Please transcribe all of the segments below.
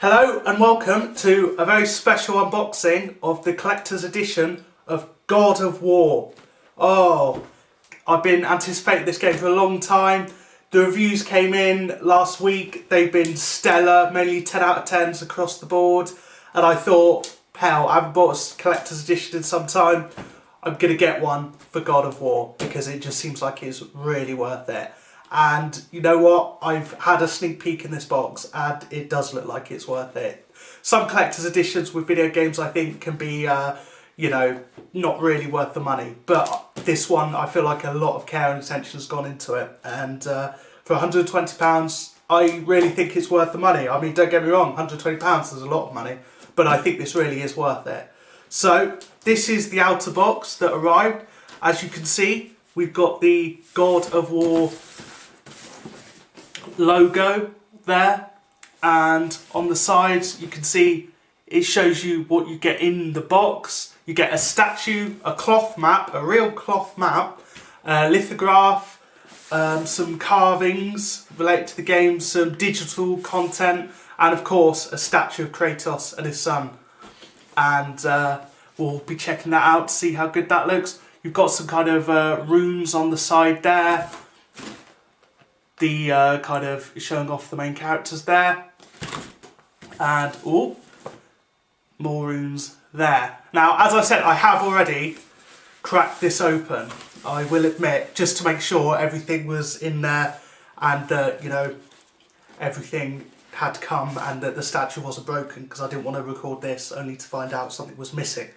Hello and welcome to a very special unboxing of the collector's edition of God of War. Oh, I've been anticipating this game for a long time. The reviews came in last week. They've been stellar, mainly 10 out of 10s across the board. And I thought, hell, I haven't bought a collector's edition in some time. I'm going to get one for God of War because it just seems like it's really worth it. And you know what? I've had a sneak peek in this box and it does look like it's worth it. Some collector's editions with video games I think can be, not really worth the money. But this one, I feel like a lot of care and attention has gone into it. And for £120, I really think it's worth the money. I mean, don't get me wrong, £120 is a lot of money. But I think this really is worth it. So, this is the outer box that arrived. As you can see, we've got the God of War logo there, and on the sides you can see it shows you what you get in the box. You get a statue, a cloth map, a real cloth map, a lithograph, some carvings related to the game, some digital content, and of course a statue of Kratos and his son. And we'll be checking that out to see how good that looks. You've got some kind of runes on the side there. The kind of showing off the main characters there, and more runes there. Now, as I said, I have already cracked this open, I will admit, just to make sure everything was in there and that, everything had come and that the statue wasn't broken, because I didn't want to record this only to find out something was missing.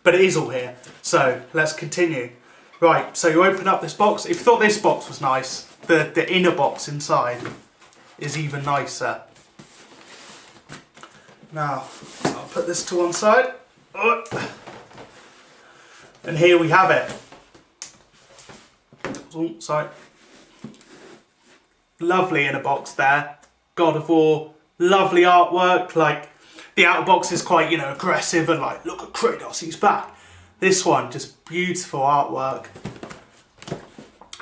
But it is all here, so let's continue. Right, so you open up this box. If you thought this box was nice, the inner box inside is even nicer. Now, I'll put this to one side. And here we have it. Oh, sorry. Lovely inner box there. God of War, lovely artwork. Like, the outer box is quite, aggressive and like, look at Kratos, he's back. This one, just beautiful artwork.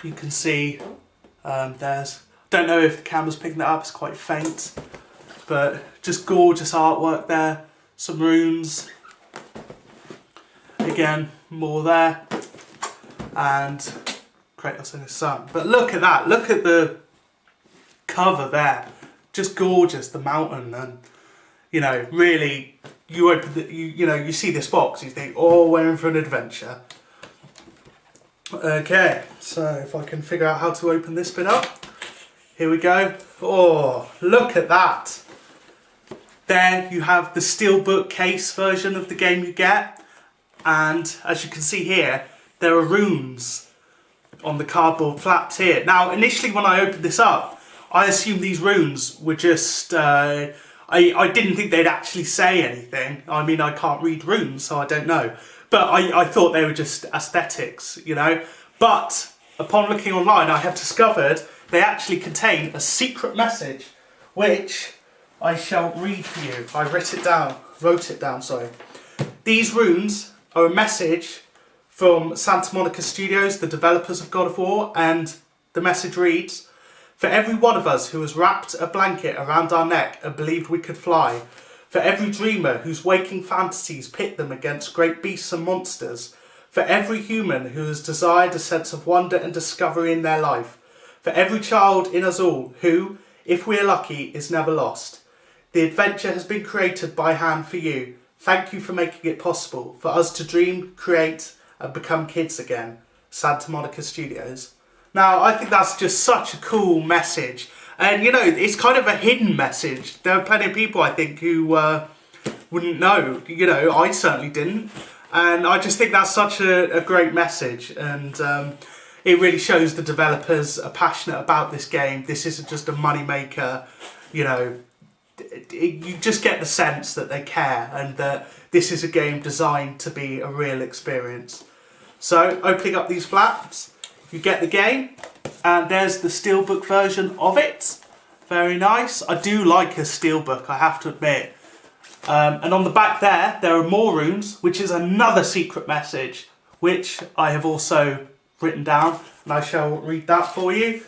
You can see don't know if the camera's picking that up, it's quite faint, but just gorgeous artwork there. Some runes, again, more there, and Kratos and his son. But look at that, look at the cover there, just gorgeous, the mountain, and really, you open you see this box, you think, oh, we're in for an adventure. Okay, so if I can figure out how to open this bit up. Here we go. Oh, look at that. There you have the steelbook case version of the game you get. And as you can see here, there are runes on the cardboard flaps here. Now, initially when I opened this up, I assumed these runes were just... I didn't think they'd actually say anything. I mean, I can't read runes, so I don't know. But I thought they were just aesthetics, But upon looking online, I have discovered they actually contain a secret message, which I shall read for you. I wrote it down, sorry. These runes are a message from Santa Monica Studios, the developers of God of War, and the message reads, "For every one of us who has wrapped a blanket around our neck and believed we could fly, for every dreamer whose waking fantasies pit them against great beasts and monsters, for every human who has desired a sense of wonder and discovery in their life, for every child in us all who, if we are lucky, is never lost. The adventure has been created by hand for you. Thank you for making it possible for us to dream, create, and become kids again. Santa Monica Studios." Now, I think that's just such a cool message. And, it's kind of a hidden message. There are plenty of people, I think, who wouldn't know. I certainly didn't. And I just think that's such a great message. And it really shows the developers are passionate about this game. This isn't just a money maker. You just get the sense that they care and that this is a game designed to be a real experience. So, opening up these flaps, you get the game, and there's the steelbook version of it. Very nice. I do like a steelbook, I have to admit. And on the back there are more runes, which is another secret message, which I have also written down, and I shall read that for you.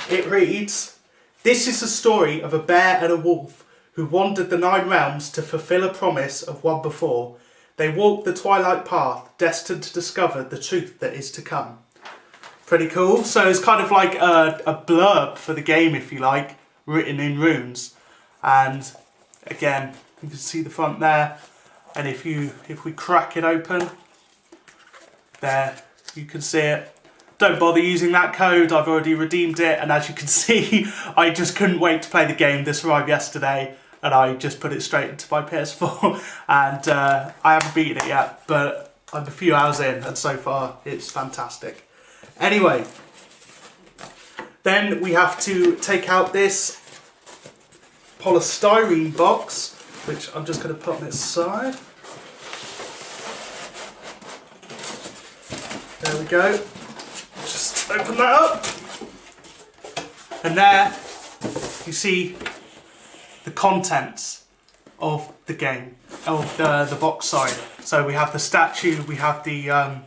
It reads, "This is the story of a bear and a wolf who wandered the 9 realms to fulfill a promise of one before. They walked the twilight path, destined to discover the truth that is to come. Pretty cool. So it's kind of like a blurb for the game, if you like, written in runes. And again, you can see the front there. And if we crack it open, there you can see it. Don't bother using that code, I've already redeemed it, and as you can see, I just couldn't wait to play the game. This arrived yesterday, and I just put it straight into my PS4, and I haven't beaten it yet, but I'm a few hours in, and so far, it's fantastic. Anyway, then we have to take out this polystyrene box, which I'm just going to put on its side. There we go. Just open that up. And there you see the contents of the game, of the box side. So we have the statue, we have the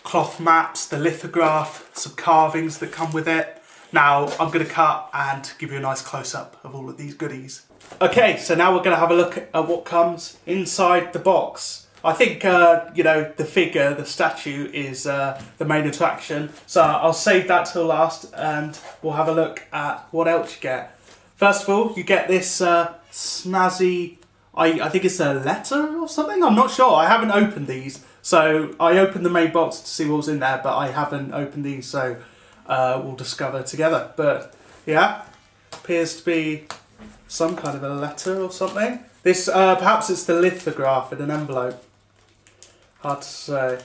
cloth maps, the lithograph, some carvings that come with it. Now I'm going to cut and give you a nice close-up of all of these goodies. Okay, so now we're going to have a look at what comes inside the box. I think, you know, the figure, the statue, is the main attraction. So I'll save that till last and we'll have a look at what else you get. First of all, you get this snazzy, I think it's a letter or something? I'm not sure. I haven't opened these. So I opened the main box to see what was in there, but I haven't opened these, so we'll discover together. But yeah, appears to be some kind of a letter or something. This, perhaps it's the lithograph in an envelope. Hard to say.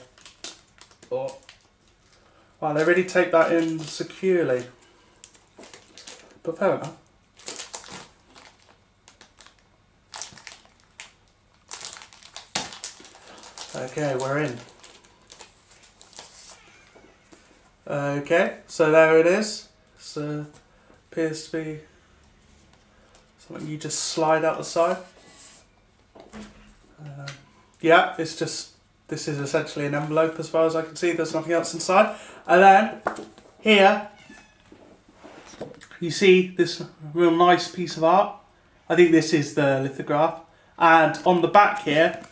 Oh. Wow, they really take that in securely. But fair enough. Okay, we're in. Okay, so there it is. So appears to be something you just slide out the side. Yeah, it's just, this is essentially an envelope as far as I can see. There's nothing else inside. And then here you see this real nice piece of art. I think this is the lithograph. And on the back here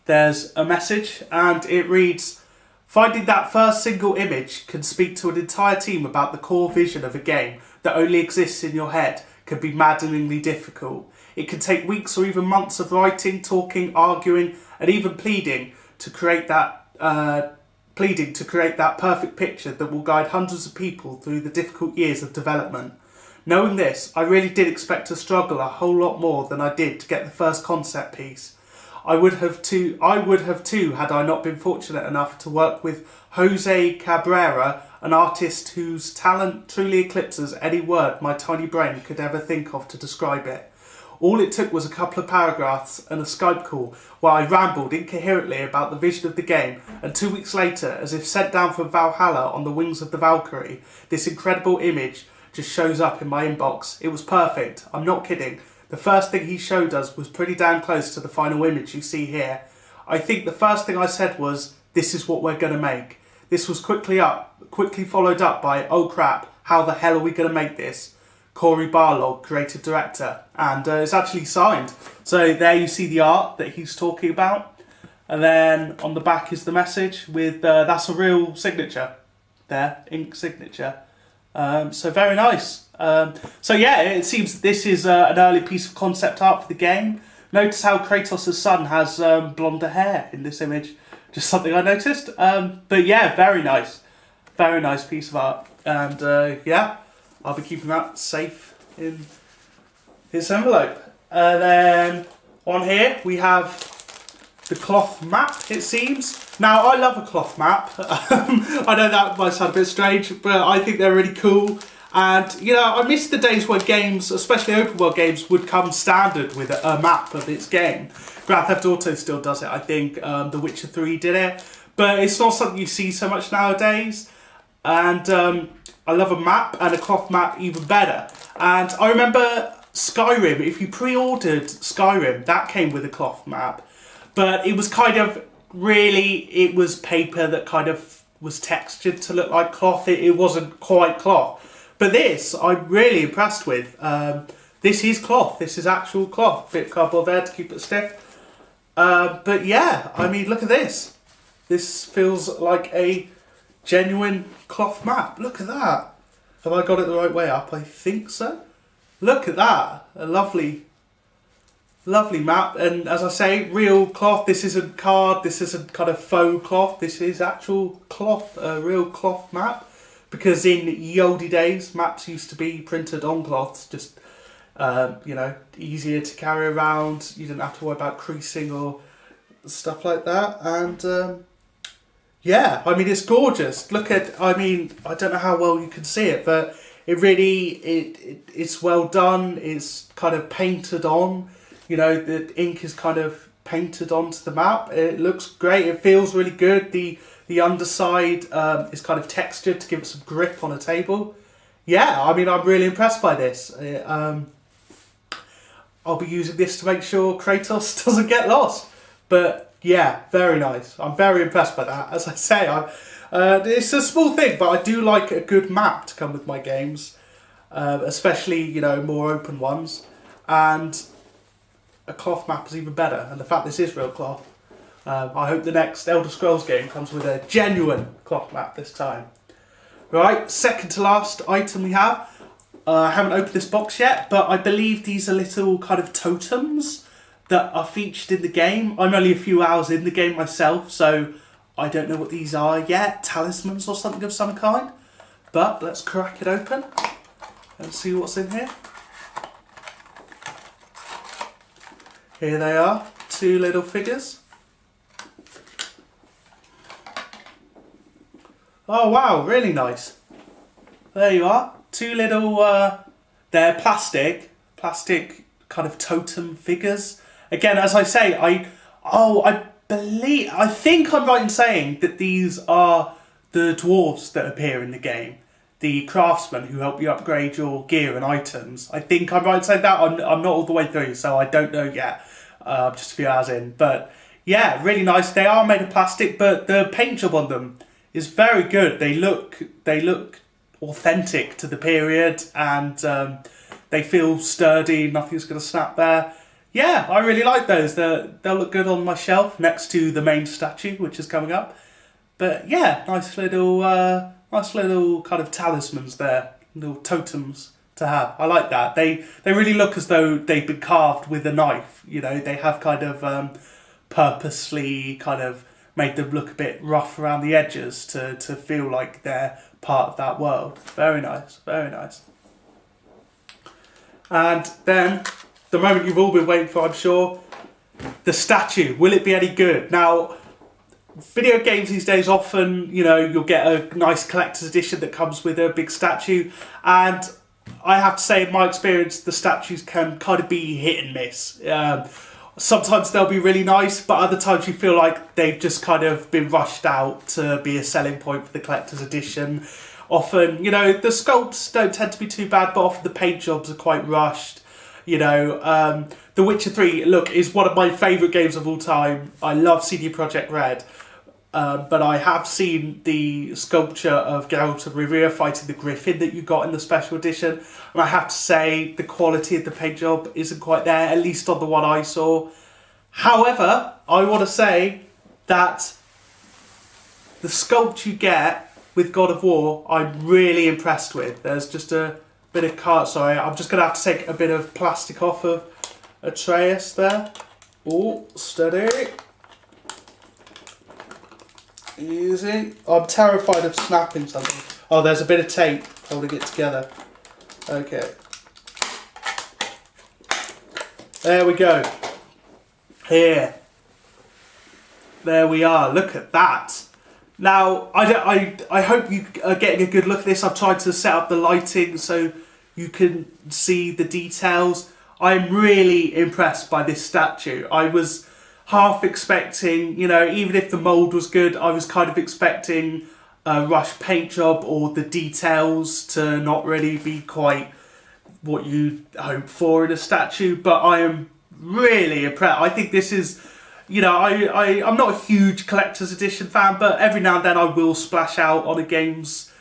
there's a message, and it reads, "Finding that first single image can speak to an entire team about the core vision of a game that only exists in your head can be maddeningly difficult. It can take weeks or even months of writing, talking, arguing, and even pleading to create that perfect picture that will guide hundreds of people through the difficult years of development. Knowing this, I really did expect to struggle a whole lot more than I did to get the first concept piece. I would have too had I not been fortunate enough to work with Jose Cabrera, an artist whose talent truly eclipses any word my tiny brain could ever think of to describe it. All it took was a couple of paragraphs and a Skype call while I rambled incoherently about the vision of the game, and 2 weeks later, as if sent down from Valhalla on the wings of the Valkyrie, this incredible image just shows up in my inbox. It was perfect, I'm not kidding. The first thing he showed us was pretty damn close to the final image you see here. I think the first thing I said was, this is what we're going to make. This was quickly followed up by, oh crap, how the hell are we going to make this? Corey Barlog, creative director, and it's actually signed. So there you see the art that he's talking about, and then on the back is the message with that's a real signature there, ink signature. So very nice. So yeah, it seems this is an early piece of concept art for the game. Notice how Kratos' son has blonder hair in this image. Just something I noticed. But yeah, very nice piece of art, and yeah, I'll be keeping that safe in this envelope. And then on here we have the cloth map, it seems. Now, I love a cloth map. I know that might sound a bit strange, but I think they're really cool. And, you know, I miss the days where games, especially open world games, would come standard with a map of its game. Grand Theft Auto still does it, I think. The Witcher 3 did it. But it's not something you see so much nowadays. And I love a map, and a cloth map even better. And I remember Skyrim, if you pre-ordered Skyrim, that came with a cloth map. But it was kind of, really, it was paper that kind of was textured to look like cloth. It wasn't quite cloth. But this, I'm really impressed with. this is cloth. This is actual cloth. Bit of cardboard there to keep it stiff. But yeah, I mean, look at this. This feels like a genuine cloth map. Look at that. Have I got it the right way up? I think so. Look at that. A lovely map. And as I say, real cloth. This isn't card. This isn't kind of faux cloth. This is actual cloth, a real cloth map. Because in ye olde days, maps used to be printed on cloths. Just, you know, easier to carry around. You didn't have to worry about creasing or stuff like that. And yeah, I mean, it's gorgeous. Look at, I mean, I don't know how well you can see it, but it really, it's well done. It's kind of painted on. You know, the ink is kind of painted onto the map. It looks great. It feels really good. The underside is kind of textured to give it some grip on a table. Yeah, I mean, I'm really impressed by this. I'll be using this to make sure Kratos doesn't get lost. But yeah, very nice. I'm very impressed by that. As I say, it's a small thing, but I do like a good map to come with my games, especially, you know, more open ones. And a cloth map is even better. And the fact this is real cloth, I hope the next Elder Scrolls game comes with a genuine cloth map this time. Right, second to last item we have. I haven't opened this box yet, but I believe these are little kind of totems that are featured in the game. I'm only a few hours in the game myself, so I don't know what these are yet. Talismans or something of some kind. But let's crack it open and see what's in here. Here they are, two little figures. Oh wow, really nice. There you are. Two little, they're plastic kind of totem figures. Again, as I say, I think I'm right in saying that these are the dwarves that appear in the game. The craftsmen who help you upgrade your gear and items. I think I'm right in saying that. I'm not all the way through, so I don't know yet. Just a few hours in. But yeah, really nice. They are made of plastic, but the paint job on them is very good. They look authentic to the period, and they feel sturdy. Nothing's going to snap there. Yeah, I really like those. They'll look good on my shelf next to the main statue, which is coming up. But yeah, nice little kind of talismans there, little totems to have. I like that. They really look as though they've been carved with a knife. You know, they have kind of purposely kind of made them look a bit rough around the edges to feel like they're part of that world. Very nice, very nice. And then the moment you've all been waiting for, I'm sure, the statue. Will it be any good? Now, video games these days often, you know, you'll get a nice collector's edition that comes with a big statue, and I have to say, in my experience, the statues can kind of be hit and miss. Sometimes they'll be really nice, but other times you feel like they've just kind of been rushed out to be a selling point for the collector's edition. Often, you know, the sculpts don't tend to be too bad, but often the paint jobs are quite rushed. You know, The Witcher 3, look, is one of my favourite games of all time. I love CD Projekt Red. But I have seen the sculpture of Geralt of Rivia fighting the Griffin that you got in the special edition. And I have to say, the quality of the paint job isn't quite there, at least on the one I saw. However, I want to say that the sculpt you get with God of War, I'm really impressed with. There's just a bit of card. Sorry, I'm just going to have to take a bit of plastic off of Atreus there. Oh, steady. Easy. I'm terrified of snapping something. Oh, there's a bit of tape holding it together. Okay. There we go. Here. There we are. Look at that. Now, I hope you are getting a good look at this. I've tried to set up the lighting so you can see the details. I'm really impressed by this statue. I was half expecting, you know, even if the mould was good, I was kind of expecting a rush paint job or the details to not really be quite what you hope for in a statue. But I am really impressed. I think this is, you know, I'm not a huge collector's edition fan, but every now and then I will splash out on a game's,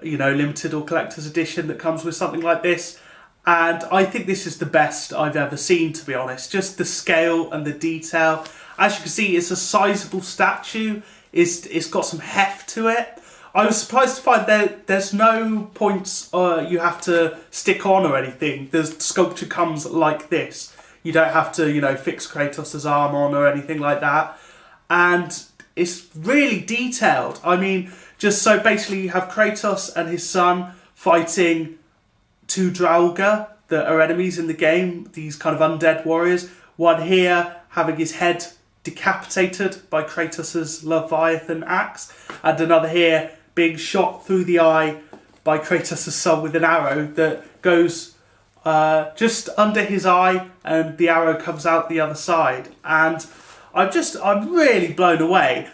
you know, limited or collector's edition that comes with something like this. And I think this is the best I've ever seen, to be honest. Just the scale and the detail. As you can see, it's a sizable statue. It's got some heft to it. I was surprised to find that there's no points you have to stick on or anything. The sculpture comes like this. You don't have to, you know, fix Kratos' arm on or anything like that. And it's really detailed. I mean, just so basically you have Kratos and his son fighting two Draugr that are enemies in the game, these kind of undead warriors. One here having his head decapitated by Kratos' Leviathan axe, and another here being shot through the eye by Kratos' son with an arrow that goes just under his eye, and the arrow comes out the other side. And I'm really blown away.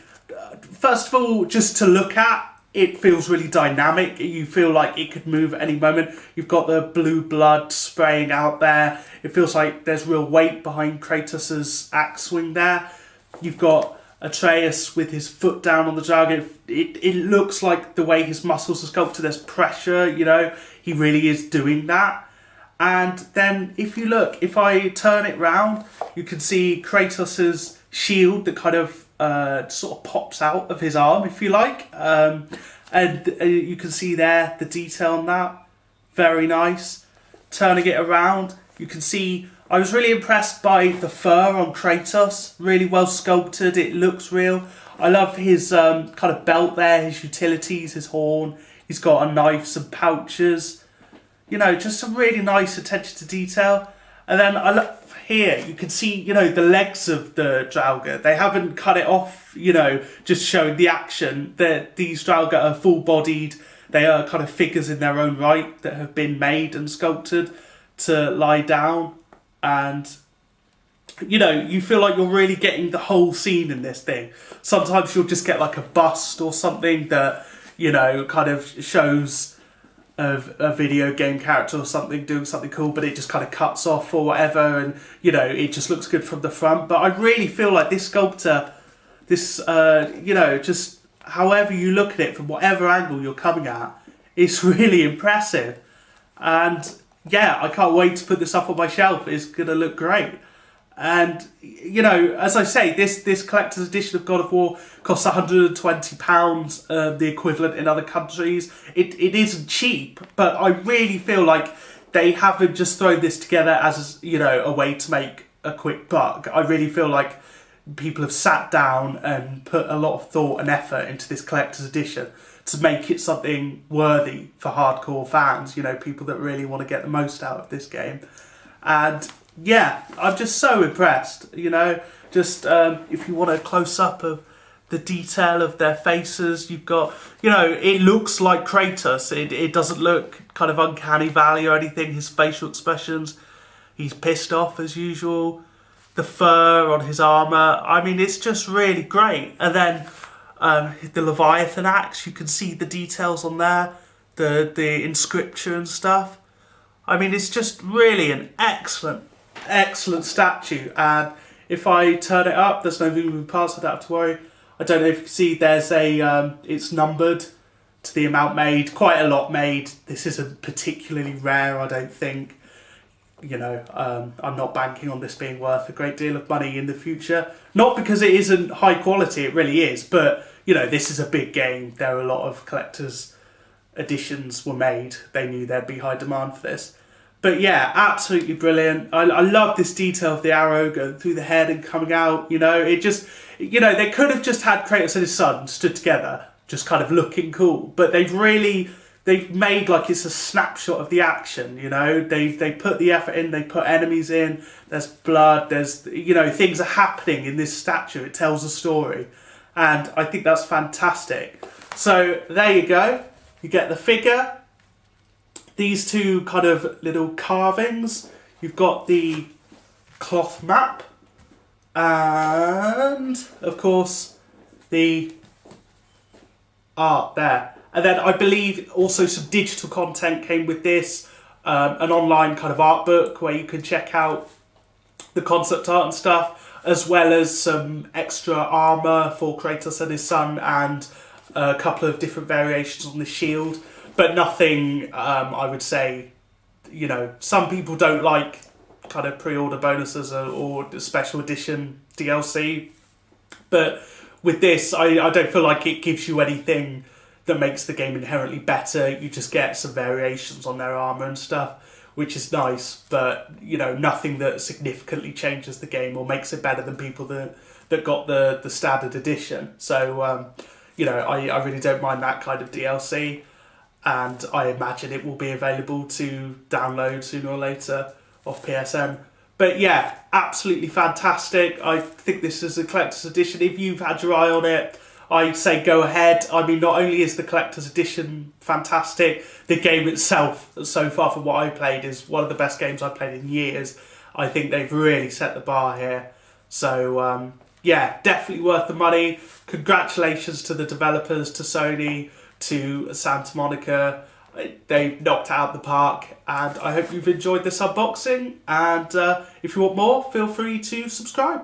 First of all, just to look at, it feels really dynamic. You feel like it could move at any moment. You've got the blue blood spraying out there. It feels like there's real weight behind Kratos' axe swing there. You've got Atreus with his foot down on the dragon. It looks like the way his muscles are sculpted, there's pressure, you know. He really is doing that. And then if you look, if I turn it round, you can see Kratos' shield that kind of sort of pops out of his arm, if you like. And you can see there the detail on that. Very nice. Turning it around, you can see I was really impressed by the fur on Kratos. Really well sculpted. It looks real. I love his kind of belt there, his utilities, his horn. He's got a knife, some pouches. You know, just some really nice attention to detail. And then I love here, you can see, you know, the legs of the Draugr. They haven't cut it off, you know, just showing the action. These Draugr are full-bodied. They are kind of figures in their own right that have been made and sculpted to lie down. And, you know, you feel like you're really getting the whole scene in this thing. Sometimes you'll just get like a bust or something that, you know, kind of shows a video game character or something doing something cool, but it just kind of cuts off or whatever, and, you know, it just looks good from the front. But I really feel like this sculptor, this, you know, just however you look at it, from whatever angle you're coming at, it's really impressive. And yeah, I can't wait to put this up on my shelf. It's going to look great. And, you know, as I say, this collector's edition of God of War costs £120, the equivalent in other countries. It isn't cheap, but I really feel like they haven't just thrown this together as, you know, a way to make a quick buck. I really feel like people have sat down and put a lot of thought and effort into this collector's edition to make it something worthy for hardcore fans, you know, people that really want to get the most out of this game. And yeah, I'm just so impressed, you know. Just if you want a close-up of the detail of their faces, you've got, you know, it looks like Kratos. It doesn't look kind of uncanny valley or anything. His facial expressions, he's pissed off as usual. The fur on his armour, I mean, it's just really great. And then the Leviathan axe, you can see the details on there, the inscription and stuff. I mean, it's just really an excellent statue. And if I turn it up, there's no moving parts, I don't have to worry. I don't know if you can see, there's a it's numbered to the amount made, quite a lot made. This isn't particularly rare, I don't think. You know, I'm not banking on this being worth a great deal of money in the future. Not because it isn't high quality, it really is, but, you know, this is a big game. There are a lot of collector's editions were made. They knew there'd be high demand for this. But yeah, absolutely brilliant. I love this detail of the arrow going through the head and coming out, you know. It just, you know, they could have just had Kratos and his son stood together, just kind of looking cool. But they've made like it's a snapshot of the action, you know. They put the effort in, they put enemies in, there's blood, there's, you know, things are happening in this statue. It tells a story. And I think that's fantastic. So there you go. You get the figure. These two kind of little carvings. You've got the cloth map. And, of course, the art there. And then I believe also some digital content came with this. An online kind of art book where you can check out the concept art and stuff, as well as some extra armour for Kratos and his son, and a couple of different variations on the shield. But nothing, I would say, you know, some people don't like kind of pre-order bonuses or special edition DLC, but with this, I don't feel like it gives you anything that makes the game inherently better. You just get some variations on their armour and stuff, which is nice, but, you know, nothing that significantly changes the game or makes it better than people that got the standard edition. So, you know, I really don't mind that kind of DLC, and I imagine it will be available to download sooner or later off PSN. But yeah, absolutely fantastic. I think this is a collector's edition. If you've had your eye on it, I'd say go ahead. I mean, not only is the collector's edition fantastic, the game itself, so far from what I played, is one of the best games I've played in years. I think they've really set the bar here. So, yeah, definitely worth the money. Congratulations to the developers, to Sony, to Santa Monica. They've knocked it out of the park, and I hope you've enjoyed this unboxing, and if you want more, feel free to subscribe.